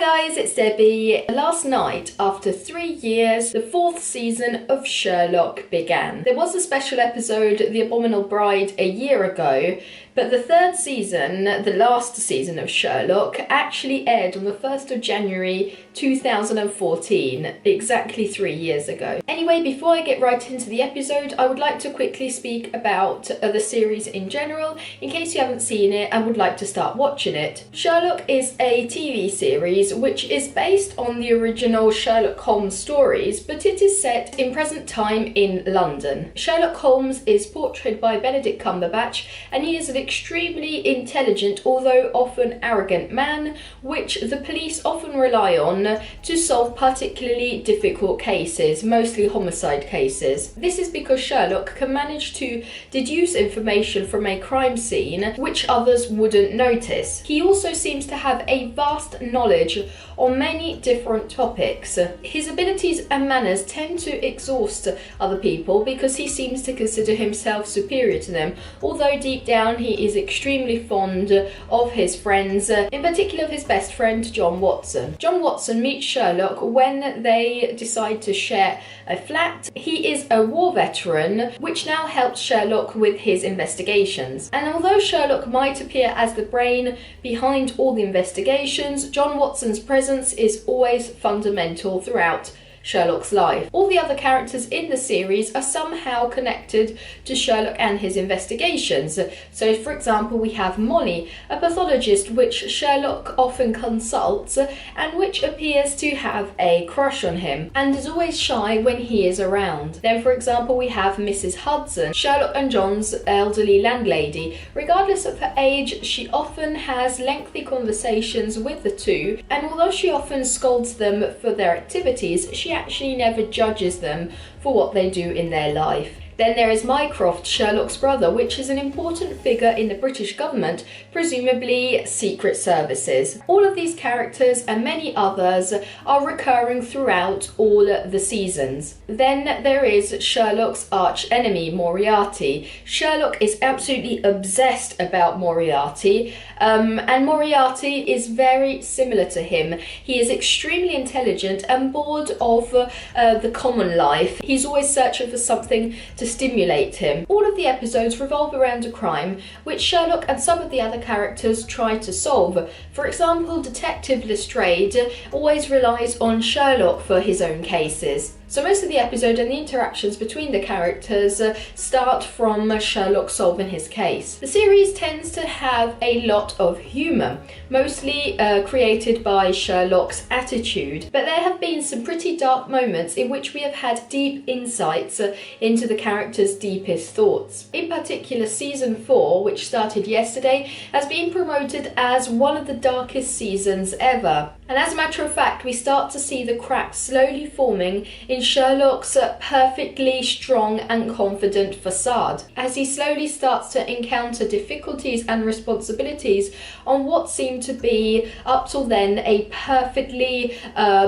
guys, it's Debbie. Last night, after 3 years, the 4th season of Sherlock began. There was a special episode, The Abominable Bride, a year ago, but the 3rd season, the last season of Sherlock, actually aired on the 1st of January 2014, exactly 3 years ago. Anyway, before I get right into the episode, I would like to quickly speak about the series in general, in case you haven't seen it and would like to start watching it. Sherlock is a TV series which is based on the original Sherlock Holmes stories, but it is set in present time in London. Sherlock Holmes is portrayed by Benedict Cumberbatch, and he is an extremely intelligent, although often arrogant man, which the police often rely on to solve particularly difficult cases, mostly homicide cases. This is because Sherlock can manage to deduce information from a crime scene which others wouldn't notice. He also seems to have a vast knowledge on many different topics. His abilities and manners tend to exhaust other people because he seems to consider himself superior to them, although deep down he is extremely fond of his friends, in particular of his best friend John Watson. John Watson meets Sherlock when they decide to share a flat. He is a war veteran, which now helps Sherlock with his investigations. And although Sherlock might appear as the brain behind all the investigations, John Watson's presence is always fundamental throughout Sherlock's life. All the other characters in the series are somehow connected to Sherlock and his investigations. So, for example, we have Molly, a pathologist which Sherlock often consults and which appears to have a crush on him and is always shy when he is around. Then, for example, we have Mrs. Hudson, Sherlock and John's elderly landlady. Regardless of her age, she often has lengthy conversations with the two, and although she often scolds them for their activities, she actually never judges them for what they do in their life. Then there is Mycroft, Sherlock's brother, which is an important figure in the British government, presumably secret services. All of these characters and many others are recurring throughout all the seasons. Then there is Sherlock's arch enemy, Moriarty. Sherlock is absolutely obsessed about Moriarty, and Moriarty is very similar to him. He is extremely intelligent and bored of the common life. He's always searching for something to stimulate him. All of the episodes revolve around a crime which Sherlock and some of the other characters try to solve. For example, Detective Lestrade always relies on Sherlock for his own cases. So most of the episode and the interactions between the characters start from Sherlock solving his case. The series tends to have a lot of humour, mostly created by Sherlock's attitude, but there have been some pretty dark moments in which we have had deep insights into the characters' deepest thoughts. In particular, season 4, which started yesterday, has been promoted as one of the darkest seasons ever. And as a matter of fact, we start to see the cracks slowly forming in Sherlock's perfectly strong and confident facade, as he slowly starts to encounter difficulties and responsibilities on what seemed to be, up till then, a perfectly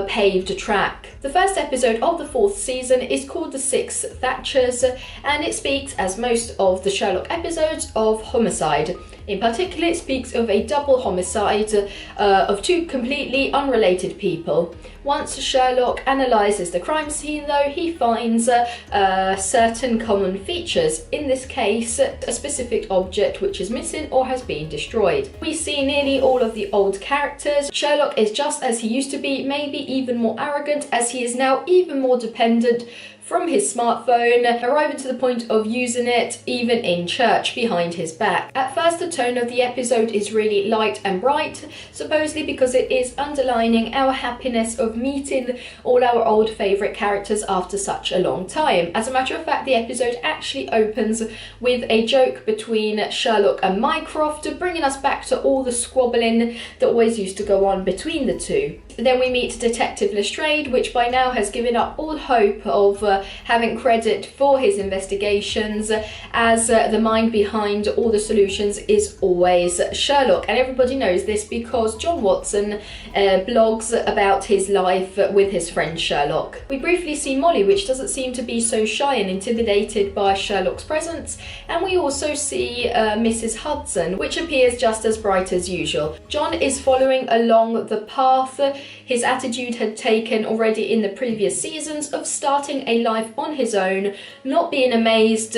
paved track. The first episode of the 4th season is called The Six Thatchers, and it speaks, as most of the Sherlock episodes, of homicide. In particular, it speaks of a double homicide of two completely unrelated people. Once Sherlock analyses the crime scene, though, he finds certain common features. In this case, a specific object which is missing or has been destroyed. We see nearly all of the old characters. Sherlock is just as he used to be, maybe even more arrogant, as he is now even more dependent from his smartphone, arriving to the point of using it even in church behind his back. At first, the tone of the episode is really light and bright, supposedly because it is underlining our happiness of meeting all our old favourite characters after such a long time. As a matter of fact, the episode actually opens with a joke between Sherlock and Mycroft, bringing us back to all the squabbling that always used to go on between the two. Then we meet Detective Lestrade, which by now has given up all hope of having credit for his investigations, as the mind behind all the solutions is always Sherlock. And everybody knows this because John Watson blogs about his life with his friend Sherlock. We briefly see Molly, which doesn't seem to be so shy and intimidated by Sherlock's presence, and we also see Mrs. Hudson, which appears just as bright as usual. John is following along the path his attitude had taken already in the previous seasons of starting a life on his own, not being amazed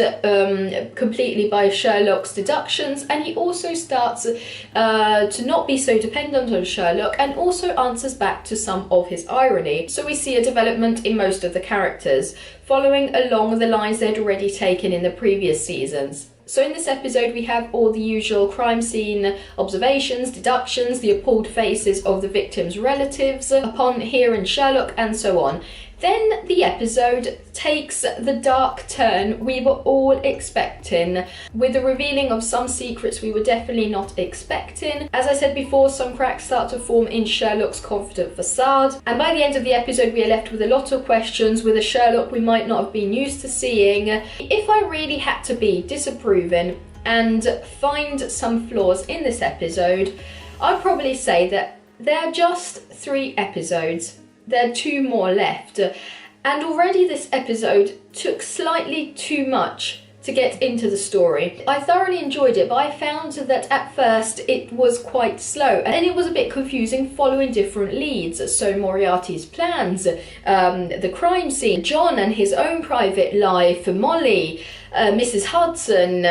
completely by Sherlock's deductions, and he also starts to not be so dependent on Sherlock, and also answers back to some of his irony. So we see a development in most of the characters, following along the lines they'd already taken in the previous seasons. So in this episode we have all the usual crime scene observations, deductions, the appalled faces of the victims' relatives upon hearing Sherlock, and so on. Then the episode takes the dark turn we were all expecting, with the revealing of some secrets we were definitely not expecting. As I said before, some cracks start to form in Sherlock's confident facade, and by the end of the episode we are left with a lot of questions, with a Sherlock we might not have been used to seeing. If I really had to be disapproving and find some flaws in this episode, I'd probably say that there are just 3 episodes. There are 2 more left, and already this episode took slightly too much to get into the story. I thoroughly enjoyed it, but I found that at first it was quite slow, and it was a bit confusing following different leads. So Moriarty's plans, the crime scene, John and his own private life, Molly, Mrs. Hudson,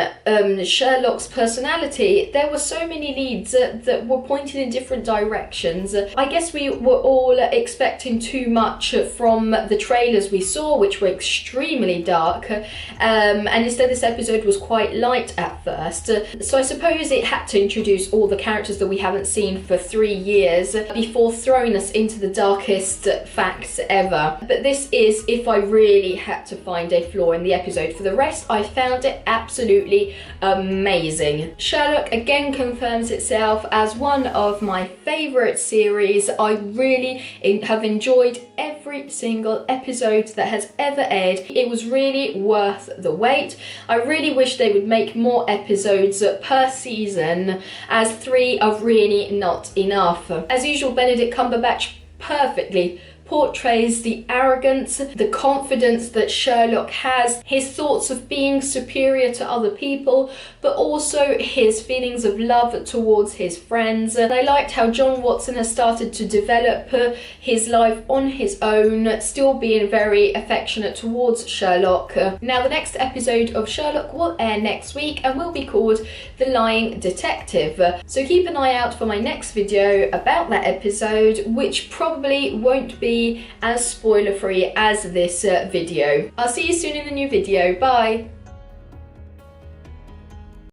Sherlock's personality. There were so many leads that were pointed in different directions. I guess we were all expecting too much from the trailers we saw, which were extremely dark, and instead this episode was quite light at first. So I suppose it had to introduce all the characters that we haven't seen for 3 years before throwing us into the darkest facts ever. But this is if I really had to find a flaw in the episode. For the rest, I found it absolutely amazing. Sherlock again confirms itself as one of my favourite series. I really have enjoyed every single episode that has ever aired. It was really worth the wait. I really wish they would make more episodes per season, as 3 are really not enough. As usual, Benedict Cumberbatch perfectly portrays the arrogance, the confidence that Sherlock has, his thoughts of being superior to other people, but also his feelings of love towards his friends. And I liked how John Watson has started to develop his life on his own, still being very affectionate towards Sherlock. Now the next episode of Sherlock will air next week and will be called The Lying Detective. So keep an eye out for my next video about that episode, which probably won't be as spoiler free as this video. I'll see you soon in a new video. Bye!